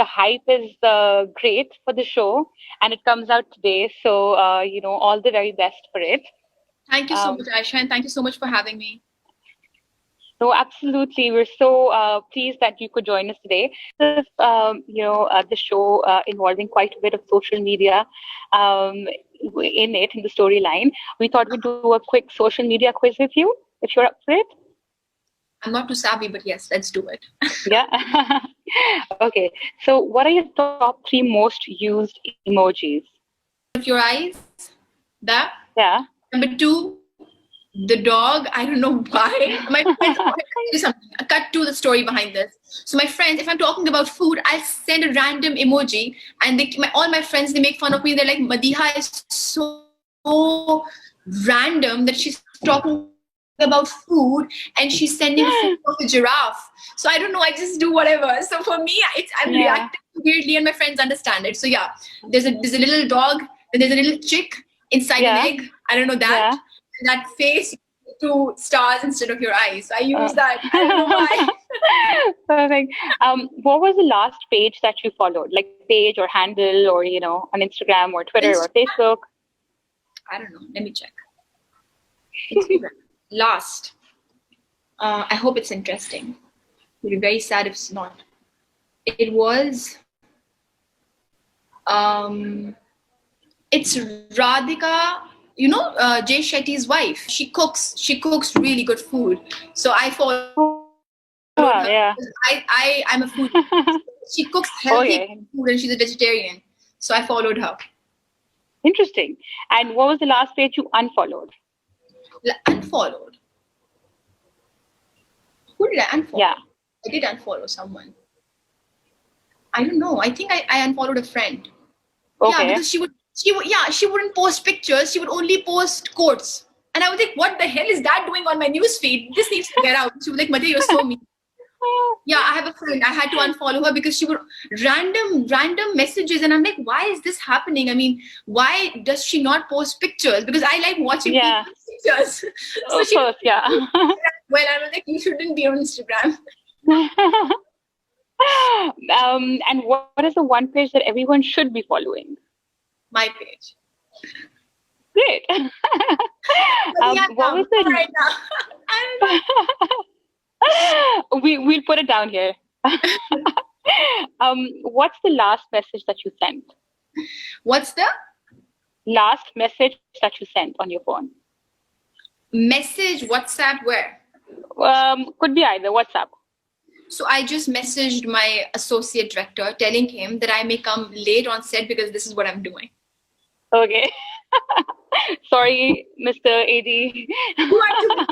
the hype is great for the show, and it comes out today. So, all the very best for it. Thank you so much, Aisha, and thank you so much for having me. No, absolutely. We're so pleased that you could join us today. The show involving quite a bit of social media in the storyline. We thought we'd do a quick social media quiz with you, if you're up for it. I'm not too savvy, but yes, let's do it. Yeah. Okay. So, what are your top 3 most used emojis? Of your eyes, that. Yeah. Number 2, the dog. I don't know why. My friends, I cut to the story behind this. So my friends, if I'm talking about food, I'll send a random emoji, and all my friends, they make fun of me. They're like, Madiha is so random that she's talking about food and she's sending a photo of a giraffe. So I don't know. I just do whatever. So for me, I'm reacting weirdly, and my friends understand it. So yeah, there's a little dog, and there's a little chick inside an egg. I don't know that. Yeah. That face, 2 stars instead of your eyes. So I use that. I don't know why. Perfect. What was the last page that you followed? Like page or handle, or on Instagram or Twitter or Facebook? I don't know. Let me check. Instagram. Last. I hope it's interesting. It'll be very sad if it's not. It was. It's Radhika. Jay Shetty's wife. She cooks really good food. So I follow her. Yeah. I'm a foodie. She cooks healthy food, and she's a vegetarian. So I followed her. Interesting. And what was the last page you unfollowed? Unfollowed? Who did I unfollow? Yeah. I did unfollow someone. I don't know. I think I unfollowed a friend. Okay. Yeah, because she wouldn't post pictures. She would only post quotes. And I was like, what the hell is that doing on my newsfeed? This needs to get out. She was like, Madiha, you're so mean. Yeah, I have a friend. I had to unfollow her because she would random messages. And I'm like, why is this happening? I mean, why does she not post pictures? Because I like watching people's pictures. So of course, yeah. Well, I was like, you shouldn't be on Instagram. And what is the one page that everyone should be following? My page. Great. What was the right now? I don't know. We'll put it down here. What's the last message that you sent? What's the last message that you sent on your phone? Message, WhatsApp, where? Could be either. WhatsApp. So I just messaged my associate director telling him that I may come late on set because this is what I'm doing. Okay. Sorry, Mr. AD. You have to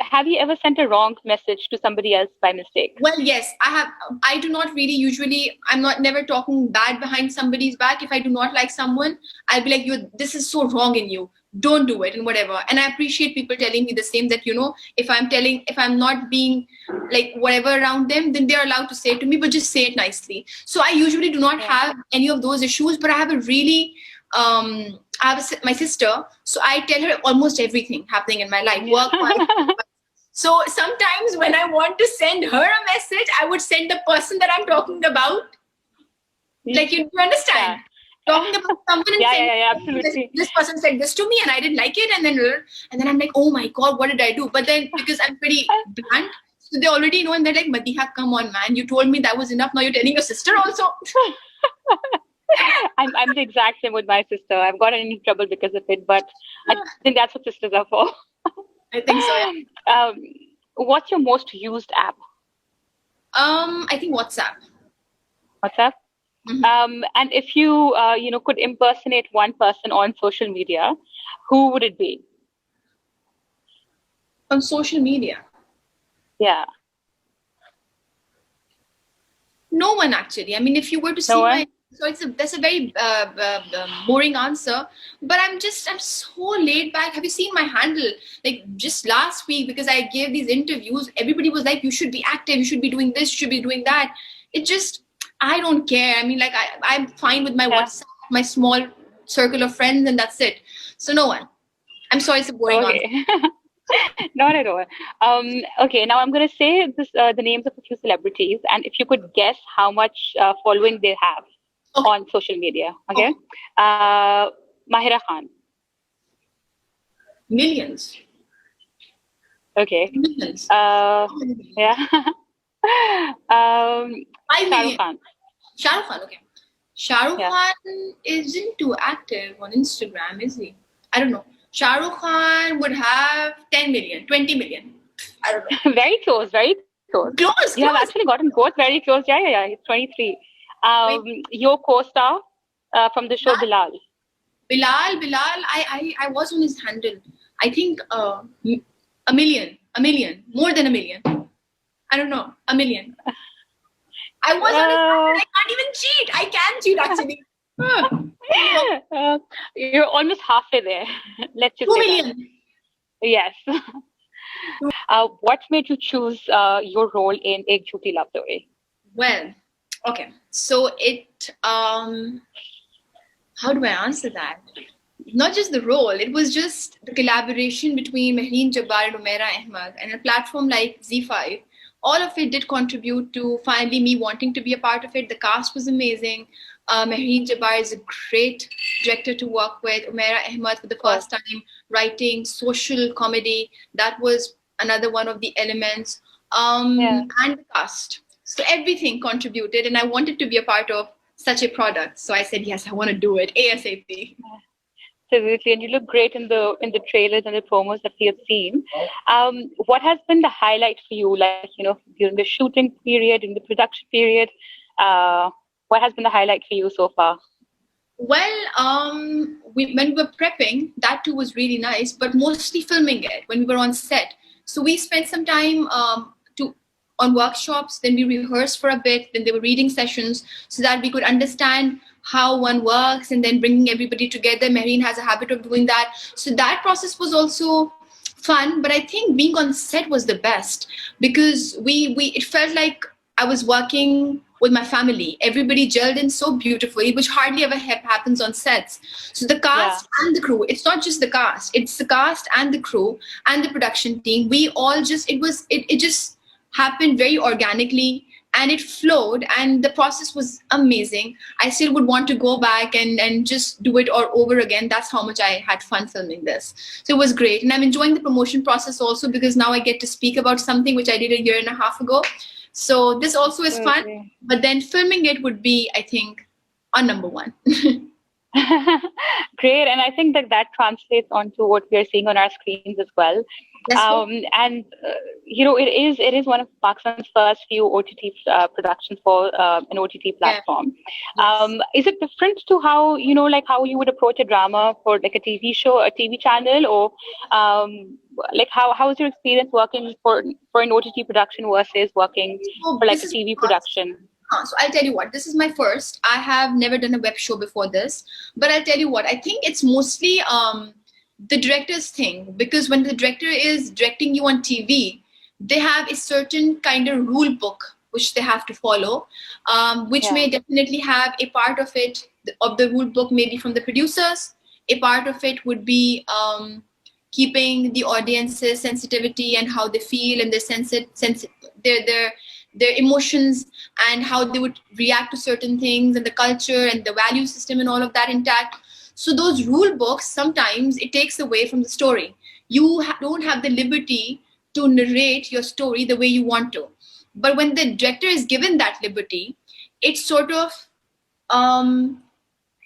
have you ever sent a wrong message to somebody else by mistake? Well, yes, I have. I do not really usually, never talking bad behind somebody's back. If I do not like someone, I'll be like, this is so wrong in you. Don't do it and whatever. And I appreciate people telling me the same, that, if I'm not being like whatever around them, then they're allowed to say it to me, but just say it nicely. So I usually do not have any of those issues, but I have a really, my sister, so I tell her almost everything happening in my life, work. So sometimes when I want to send her a message, I would send the person that I'm talking about. Like, you understand? Talking about someone and saying, absolutely. This person said this to me and I didn't like it, and then I'm like, oh my God, what did I do? But then because I'm pretty blunt, so they already know, and they're like, Madiha, come on, man, you told me that was enough. Now you're telling your sister also. I'm the exact same with my sister. I've gotten into trouble because of it, but I think that's what sisters are for. I think so. Yeah. What's your most used app? I think WhatsApp. WhatsApp. Mm-hmm. And if you could impersonate one person on social media, who would it be? On social media? Yeah. No one, actually. I mean, if you were to see that's a very boring answer, but I'm so laid back. Have you seen my handle? Like just last week, because I gave these interviews, everybody was like, you should be active, you should be doing this, you should be doing that. I don't care. I mean, like I'm fine with my WhatsApp, my small circle of friends, and that's it. So no one. I'm sorry, it's a boring answer. Not at all. Okay, now I'm going to say the names of a few celebrities, and if you could guess how much following they have Okay. on social media. Okay. Okay. Uh, Mahira Khan. Millions. Okay. Millions. Uh, yeah. Five Shah Rukh million. Khan. Shah Rukh Khan. Okay. Shah Rukh Yeah. Khan isn't too active on Instagram, is he? I don't know. Shah Rukh Khan would have 10 million, 20 million. I don't know. Very close, very close. You have Close, actually close. gotten both very close. Yeah. He's 23. Your co-star from the show Bilal, Bilal. Bilal, I was on his handle. I think a million, more than a million. I don't know, a million. I was on his handle. I can't even cheat. I can cheat actually. You're almost halfway there. Let's just Two say that. million. Yes. What made you choose your role in Ek Jhooti Love Story? Well, okay. So how do I answer that? Not just the role, it was just the collaboration between Mehreen Jabbar and Umaira Ahmad and a platform like Z5. All of it did contribute to finally me wanting to be a part of it. The cast was amazing. Mehreen Jabbar is a great director to work with. Umaira Ahmad for the first time writing social comedy. That was another one of the elements. Yeah. And the cast. So everything contributed, and I wanted to be a part of such a product. So I said, yes, I want to do it ASAP. Absolutely, and you look great in the trailers and the promos that we have seen. What has been the highlight for you, like during the shooting period, in the production period? Uh, what has been the highlight for you so far? Well, when we were prepping, that too was really nice, but mostly filming it when we were on set. So we spent some time on workshops, then we rehearsed for a bit, then there were reading sessions so that we could understand how one works and then bringing everybody together. Mehreen has a habit of doing that. So that process was also fun, but I think being on set was the best because we it felt like I was working with my family. Everybody gelled in so beautifully, which hardly ever happens on sets. So the Yeah. cast and the crew, it's not just the cast, it's the cast and the crew and the production team. We all just, it just happened very organically and it flowed and the process was amazing. I still would want to go back and just do it all over again. That's how much I had fun filming this. So it was great. And I'm enjoying the promotion process also because now I get to speak about something which I did a year and a half ago. So this also is fun, Okay. but then filming it would be, I think, on number one. Great, and I think that translates onto what we are seeing on our screens as well. That's what, And it is one of Pakistan's first few OTT productions for an OTT yeah, platform. yes. Is it different to how like how you would approach a drama for like a TV show, a TV channel, or like how is your experience working for an OTT production versus working So for like this a is TV production? So I'll tell you what, this is my first. I have never done a web show before this, but I'll tell you what, I think it's mostly the director's thing because when the director is directing you on TV, they have a certain kind of rule book which they have to follow, which Yeah. may definitely have a part of it of the rule book maybe from the producers. A part of it would be keeping the audience's sensitivity and how they feel and their emotions and how they would react to certain things and the culture and the value system and all of that intact. So those rule books sometimes it takes away from the story. You don't have the liberty to narrate your story the way you want to. But when the director is given that liberty, it sort of um,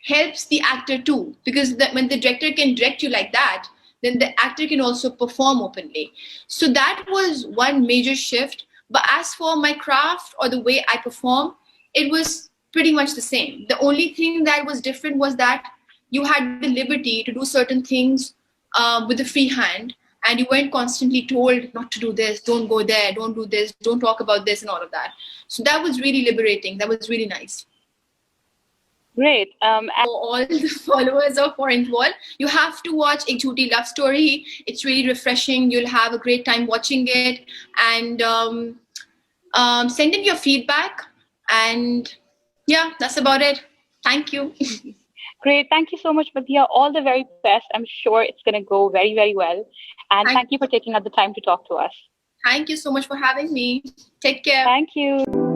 helps the actor too, because when the director can direct you like that, then the actor can also perform openly. So that was one major shift. But as for my craft or the way I perform, it was pretty much the same. The only thing that was different was that you had the liberty to do certain things with a free hand, and you weren't constantly told not to do this, don't go there, don't do this, don't talk about this, and all of that. So that was really liberating. That was really nice. Great. All the followers of Orange Wall, you have to watch A Jhooti Love Story. It's really refreshing. You'll have a great time watching it, and send in your feedback. And yeah, that's about it. Thank you. Great. Thank you so much, Madiha. All the very best. I'm sure it's going to go very, very well. And thank you for taking out the time to talk to us. Thank you so much for having me. Take care. Thank you.